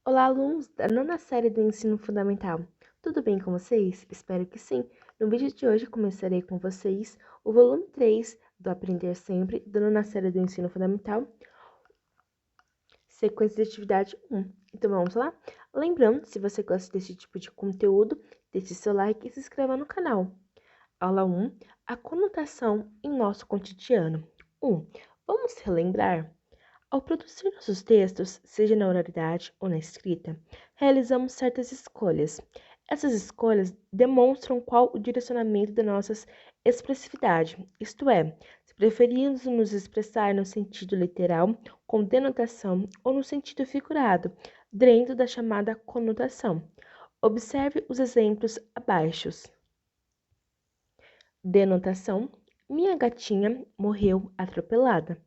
Olá, alunos da nona série do ensino fundamental. Tudo bem com vocês? Espero que sim. No vídeo de hoje começarei com vocês o volume 3 do Aprender Sempre, da nona série do ensino fundamental, sequência de atividade 1. Então vamos lá? Lembrando, se você gosta desse tipo de conteúdo, deixe seu like e se inscreva no canal. Aula 1. A conotação em nosso cotidiano. 1. Vamos relembrar? Ao produzir nossos textos, seja na oralidade ou na escrita, realizamos certas escolhas. Essas escolhas demonstram qual o direcionamento da nossa expressividade, isto é, se preferimos nos expressar no sentido literal, com denotação, ou no sentido figurado, dentro da chamada conotação. Observe os exemplos abaixo. Denotação: minha gatinha morreu atropelada.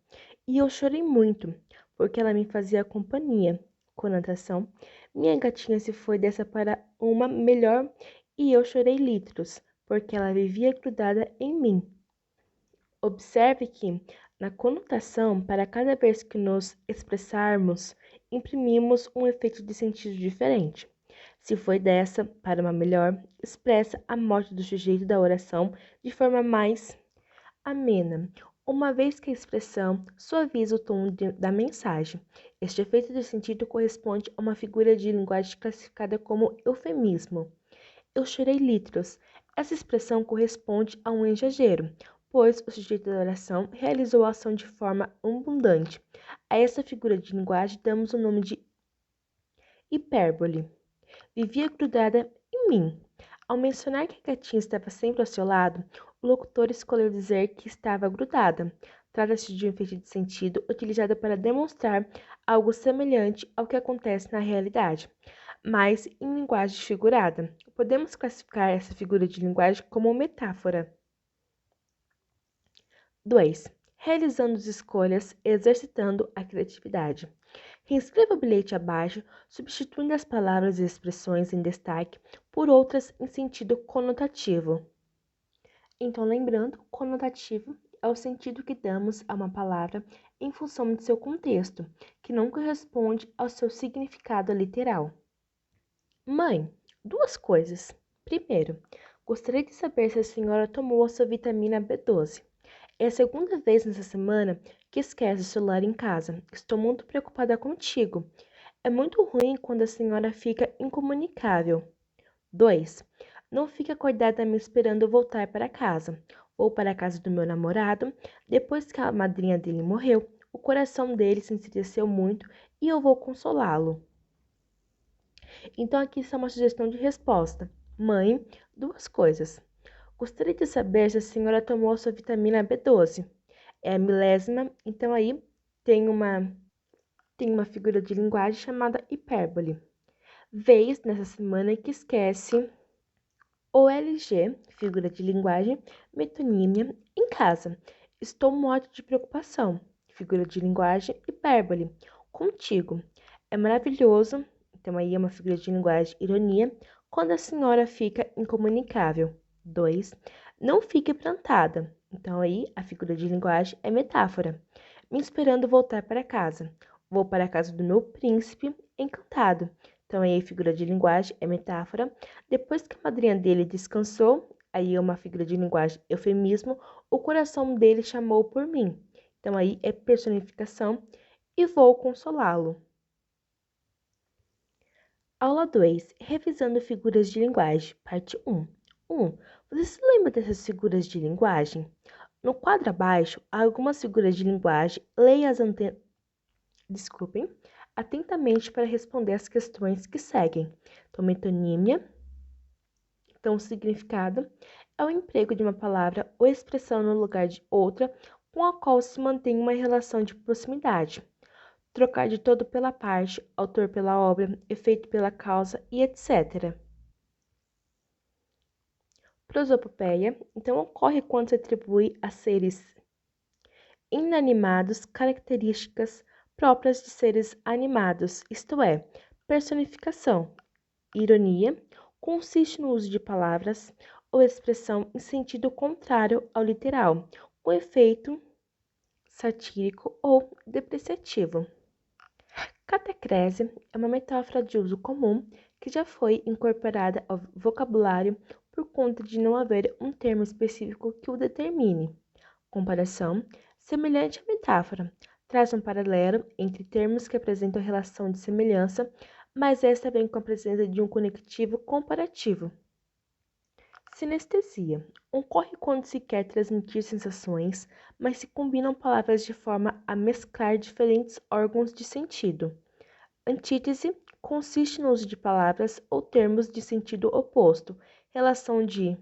E eu chorei muito, porque ela me fazia companhia. Conotação: minha gatinha se foi dessa para uma melhor e eu chorei litros, porque ela vivia grudada em mim. Observe que, na conotação, para cada vez que nos expressarmos, imprimimos um efeito de sentido diferente. Se foi dessa para uma melhor, expressa a morte do sujeito da oração de forma mais amena, uma vez que a expressão suaviza o tom da mensagem. Este efeito de sentido corresponde a uma figura de linguagem classificada como eufemismo. Eu chorei litros. Essa expressão corresponde a um exagero, pois o sujeito da oração realizou a ação de forma abundante. A essa figura de linguagem damos o nome de hipérbole. Vivia grudada em mim. Ao mencionar que a gatinha estava sempre ao seu lado, o locutor escolheu dizer que estava grudada. Trata-se de um efeito de sentido utilizado para demonstrar algo semelhante ao que acontece na realidade, mas em linguagem figurada. Podemos classificar essa figura de linguagem como metáfora. 2. Realizando as escolhas, exercitando a criatividade. Reescreva o bilhete abaixo, substituindo as palavras e expressões em destaque por outras em sentido conotativo. Então, lembrando, conotativo é o sentido que damos a uma palavra em função de seu contexto, que não corresponde ao seu significado literal. Mãe, duas coisas. Primeiro, gostaria de saber se a senhora tomou a sua vitamina B12. É a segunda vez nessa semana que esquece o celular em casa. Estou muito preocupada contigo. É muito ruim quando a senhora fica incomunicável. 2. Não fique acordada me esperando voltar para casa. Vou para a casa do meu namorado. Depois que a madrinha dele morreu, o coração dele se entristeceu muito e eu vou consolá-lo. Então aqui está uma sugestão de resposta. Mãe, duas coisas. Gostaria de saber se a senhora tomou a sua vitamina B12. É a milésima, então aí tem uma figura de linguagem chamada hipérbole. Vez nessa semana que esquece OLG, figura de linguagem, metonímia, em casa. Estou morto de preocupação, figura de linguagem, hipérbole, contigo. É maravilhoso, então aí é uma figura de linguagem, ironia, quando a senhora fica incomunicável. 2. Não fique plantada. Então aí a figura de linguagem é metáfora. Me esperando voltar para casa. Vou para a casa do meu príncipe encantado. Então aí a figura de linguagem é metáfora. Depois que a madrinha dele descansou, aí é uma figura de linguagem eufemismo, o coração dele chamou por mim. Então aí é personificação e vou consolá-lo. Aula 2. Revisando figuras de linguagem, parte 1. 1. Você se lembra dessas figuras de linguagem? No quadro abaixo, há algumas figuras de linguagem. Leia atentamente para responder as questões que seguem. Então, metonímia. Então, o significado é o emprego de uma palavra ou expressão no lugar de outra com a qual se mantém uma relação de proximidade. Trocar de todo pela parte, autor pela obra, efeito pela causa e etc. Prosopopeia, então, ocorre quando se atribui a seres inanimados características próprias de seres animados, isto é, personificação. Ironia consiste no uso de palavras ou expressão em sentido contrário ao literal, com efeito satírico ou depreciativo. Catacrese é uma metáfora de uso comum que já foi incorporada ao vocabulário por conta de não haver um termo específico que o determine. Comparação, semelhante à metáfora, traz um paralelo entre termos que apresentam relação de semelhança, mas esta vem com a presença de um conectivo comparativo. Sinestesia ocorre quando se quer transmitir sensações, mas se combinam palavras de forma a mesclar diferentes órgãos de sentido. Antítese consiste no uso de palavras ou termos de sentido oposto, relação de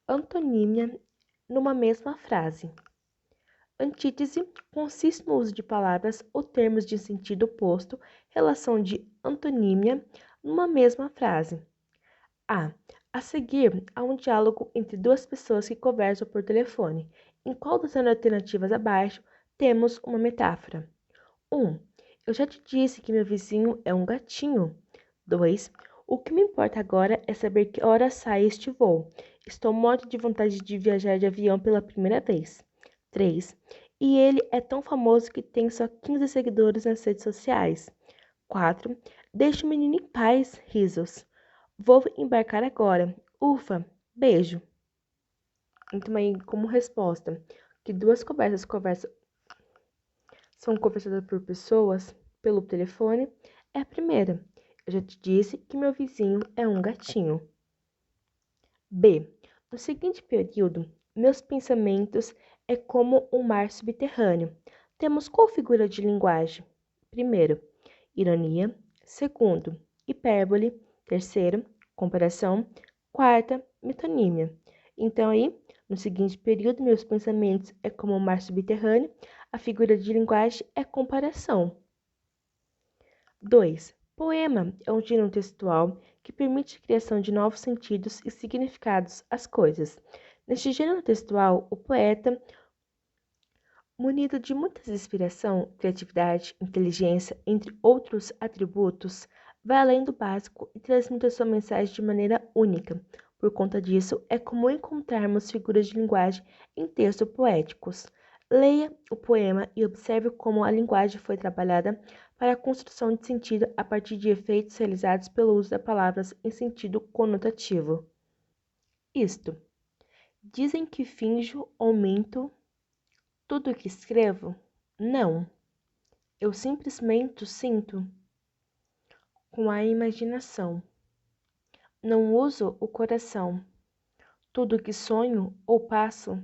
antonímia numa mesma frase. Antítese consiste no uso de palavras ou termos de sentido oposto, relação de antonímia numa mesma frase. A seguir, há um diálogo entre duas pessoas que conversam por telefone. Em qual das alternativas abaixo temos uma metáfora? 1. Eu já te disse que meu vizinho é um gatinho. 2. O que me importa agora é saber que hora sai este voo. Estou morto de vontade de viajar de avião pela primeira vez. 3. E ele é tão famoso que tem só 15 seguidores nas redes sociais. 4. Deixe o menino em paz, risos. Vou embarcar agora. Ufa, beijo. Então, aí, como resposta, que duas conversas são conversadas por pessoas pelo telefone, é a primeira. Eu já te disse que meu vizinho é um gatinho. B. No seguinte período, meus pensamentos é como um mar subterrâneo. Temos qual figura de linguagem? Primeiro, ironia. Segundo, hipérbole. Terceiro, comparação. Quarta, metonímia. Então, aí, no seguinte período, meus pensamentos é como um mar subterrâneo. A figura de linguagem é comparação. 2. Poema é um gênero textual que permite a criação de novos sentidos e significados às coisas. Neste gênero textual, o poeta, munido de muita inspiração, criatividade, inteligência, entre outros atributos, vai além do básico e transmite a sua mensagem de maneira única. Por conta disso, é comum encontrarmos figuras de linguagem em textos poéticos. Leia o poema e observe como a linguagem foi trabalhada para a construção de sentido a partir de efeitos realizados pelo uso de palavras em sentido conotativo. Isto. Dizem que finjo ou minto tudo o que escrevo? Não. Eu simplesmente sinto com a imaginação. Não uso o coração. Tudo o que sonho ou passo,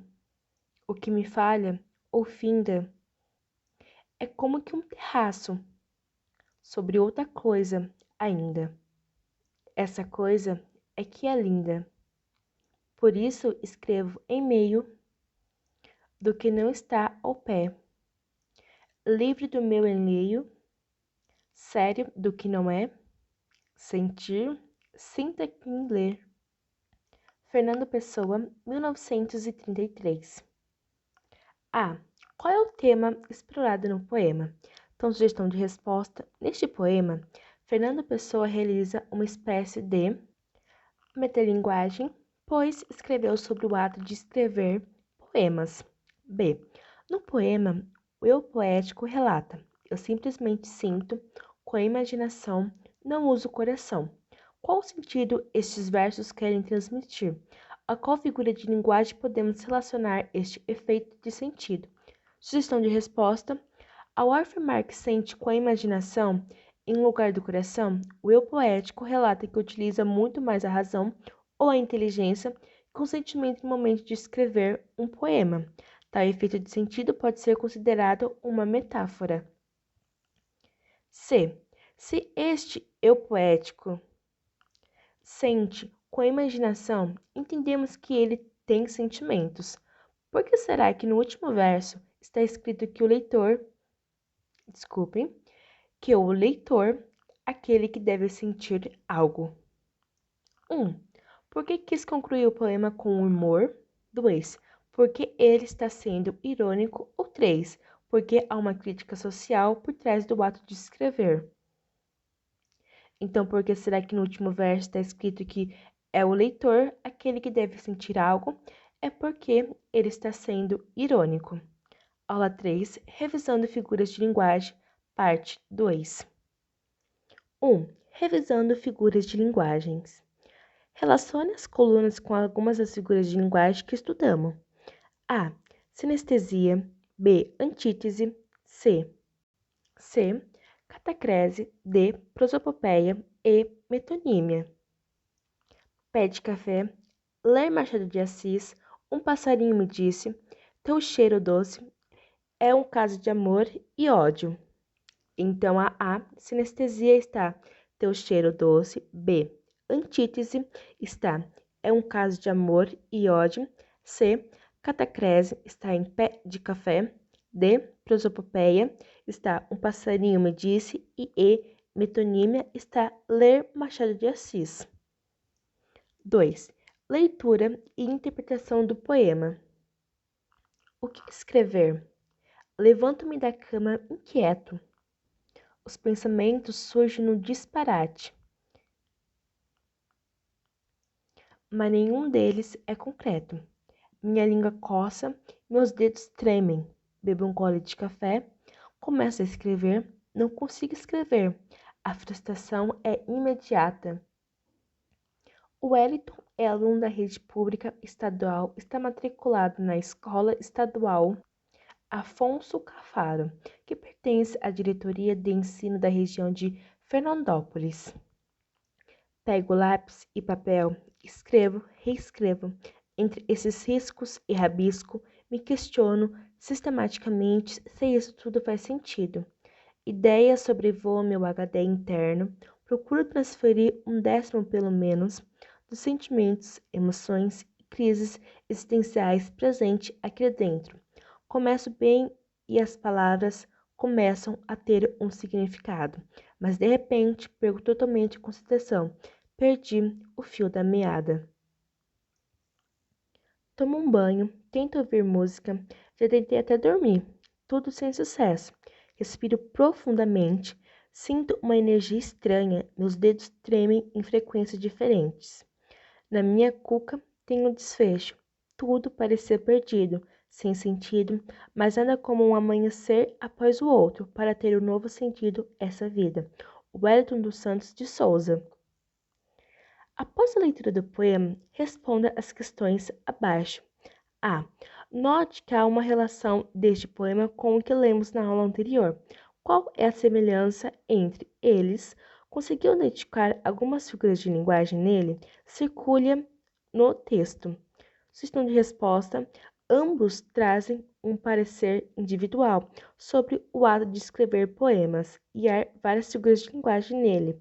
o que me falha ou finda, é como que um terraço sobre outra coisa ainda. Essa coisa é que é linda. Por isso escrevo em meio do que não está ao pé, livre do meu enleio, sério do que não é, sentir, sinta quem ler. Fernando Pessoa, 1933. Qual é o tema explorado no poema? Então, sugestão de resposta. Neste poema, Fernando Pessoa realiza uma espécie de metalinguagem, pois escreveu sobre o ato de escrever poemas. B. No poema, o eu poético relata: eu simplesmente sinto, com a imaginação, não uso o coração. Qual sentido estes versos querem transmitir? A qual figura de linguagem podemos relacionar este efeito de sentido? Sugestão de resposta: ao afirmar que sente com a imaginação, em lugar do coração, o eu poético relata que utiliza muito mais a razão ou a inteligência que o sentimento no momento de escrever um poema. Tal efeito de sentido pode ser considerado uma metáfora. C. Se este eu poético sente com a imaginação, entendemos que ele tem sentimentos. Por que será que no último verso está escrito que o leitor, aquele que deve sentir algo? 1. Por que quis concluir o poema com humor? 2. Porque ele está sendo irônico? Ou 3. Porque há uma crítica social por trás do ato de escrever. Então, por que será que no último verso está escrito que é o leitor aquele que deve sentir algo? É porque ele está sendo irônico. Aula 3. Revisando figuras de linguagem, parte 2. 1. Revisando figuras de linguagens. Relacione as colunas com algumas das figuras de linguagem que estudamos. A. Sinestesia. B. Antítese. C. Catacrese. D. Prosopopeia. E. Metonímia. Pé de café. Ler Machado de Assis. Um passarinho me disse. Teu cheiro doce. É um caso de amor e ódio. Então, a sinestesia está teu cheiro doce. B. Antítese está é um caso de amor e ódio. C. Catacrese está em pé de café. D. Prosopopeia está um passarinho me disse. E. Metonímia está ler Machado de Assis. 2. Leitura e interpretação do poema. O que escrever? Levanto-me da cama inquieto. Os pensamentos surgem no disparate, mas nenhum deles é concreto. Minha língua coça, meus dedos tremem. Bebo um gole de café, começo a escrever, não consigo escrever. A frustração é imediata. O Wellington é aluno da rede pública estadual, está matriculado na escola estadual Afonso Cafaro, que pertence à diretoria de ensino da região de Fernandópolis. Pego lápis e papel, escrevo, reescrevo. Entre esses riscos e rabisco, me questiono sistematicamente se isso tudo faz sentido. Ideias sobrevoam meu HD interno, procuro transferir um décimo pelo menos dos sentimentos, emoções e crises existenciais presentes aqui dentro. Começo bem e as palavras começam a ter um significado, mas de repente perco totalmente a concentração. Perdi o fio da meada. Tomo um banho, tento ouvir música, já tentei até dormir, tudo sem sucesso. Respiro profundamente, sinto uma energia estranha, meus dedos tremem em frequências diferentes. Na minha cuca tem um desfecho. Tudo parecia perdido, sem sentido, mas nada como um amanhecer após o outro para ter um novo sentido essa vida. Wellington dos Santos de Souza. Após a leitura do poema, responda as questões abaixo. A. Note que há uma relação deste poema com o que lemos na aula anterior. Qual é a semelhança entre eles? Conseguiu identificar algumas figuras de linguagem nele? Circule no texto. Sugestão de resposta. Ambos trazem um parecer individual sobre o ato de escrever poemas e há várias figuras de linguagem nele,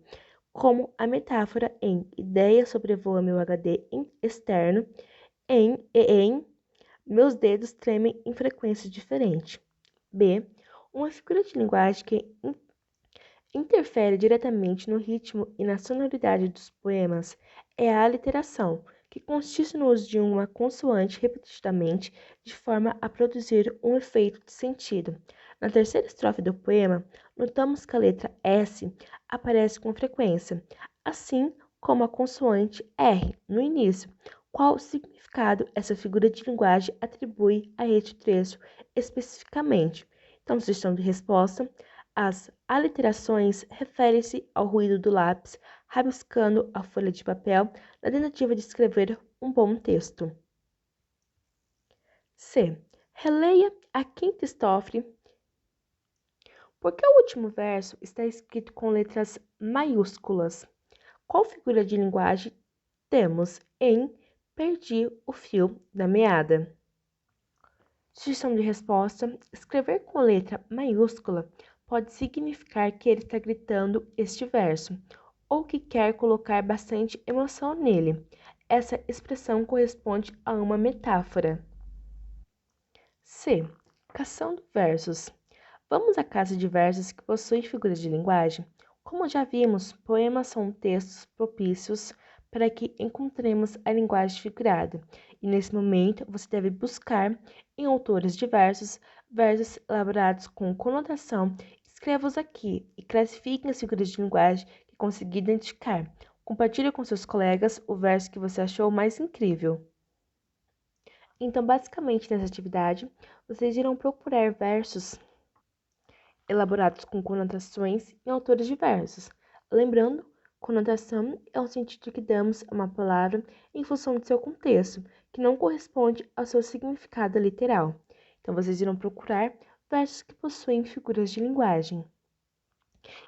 como a metáfora em ideia sobrevoa meu HD externo, em meus dedos tremem em frequências diferentes. B. Uma figura de linguagem que interfere diretamente no ritmo e na sonoridade dos poemas é a aliteração, que consiste no uso de uma consoante repetidamente de forma a produzir um efeito de sentido. Na terceira estrofe do poema, notamos que a letra S aparece com frequência, assim como a consoante R no início. Qual significado essa figura de linguagem atribui a este trecho especificamente? Então, sugestão de resposta. As aliterações referem-se ao ruído do lápis rabiscando a folha de papel na tentativa de escrever um bom texto. C. Releia a quinta estrofe. Porque o último verso está escrito com letras maiúsculas. Qual figura de linguagem temos em perdi o fio da meada? Sugestão de resposta. Escrever com letra maiúscula pode significar que ele está gritando este verso, ou que quer colocar bastante emoção nele. Essa expressão corresponde a uma metáfora. C. Caçando versos. Vamos à casa de versos que possui figuras de linguagem? Como já vimos, poemas são textos propícios para que encontremos a linguagem figurada, e nesse momento você deve buscar em autores diversos versos elaborados com conotação. Escreva-os aqui e classifique as figuras de linguagem que conseguir identificar. Compartilhe com seus colegas o verso que você achou mais incrível. Então, basicamente, nessa atividade, vocês irão procurar versos elaborados com conotações em autores diversos. Lembrando, conotação é um sentido que damos a uma palavra em função do seu contexto, que não corresponde ao seu significado literal. Então, vocês irão procurar versos que possuem figuras de linguagem.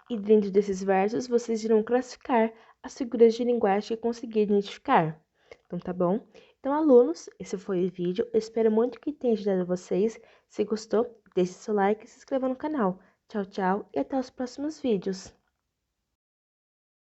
E dentro desses versos, vocês irão classificar as figuras de linguagem que conseguirem identificar. Então, tá bom? Então, alunos, esse foi o vídeo. Eu espero muito que tenha ajudado vocês. Se gostou, deixe seu like e se inscreva no canal. Tchau, tchau e até os próximos vídeos.